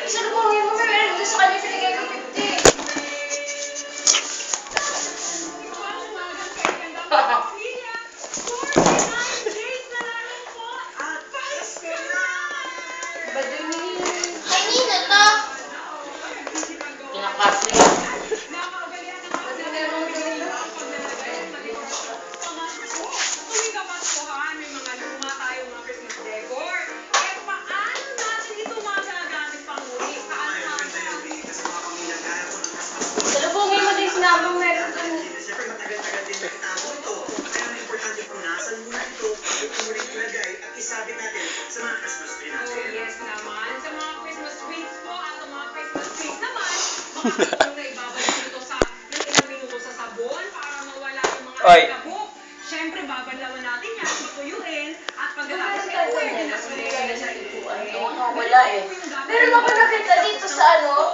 Isalubungin mo, may meron doon sa kanya pinigay ko 50. Kanina to? Kinakasli. Salubungin mo din sinabang meron doon. Isabit natin sa mga Christmas tree natin. Oh, yes naman. Sa mga Christmas trees po at ang mga Christmas trees naman, makakatulong na ibabalik nito sa ng ilang minuto sa sabon para mawala yung mga kabuk. Siyempre, babanlawan natin yan, patuyuin, at pagkatapos ay pwede na ulit. Wala eh. Meron ako nakita dito sa ano,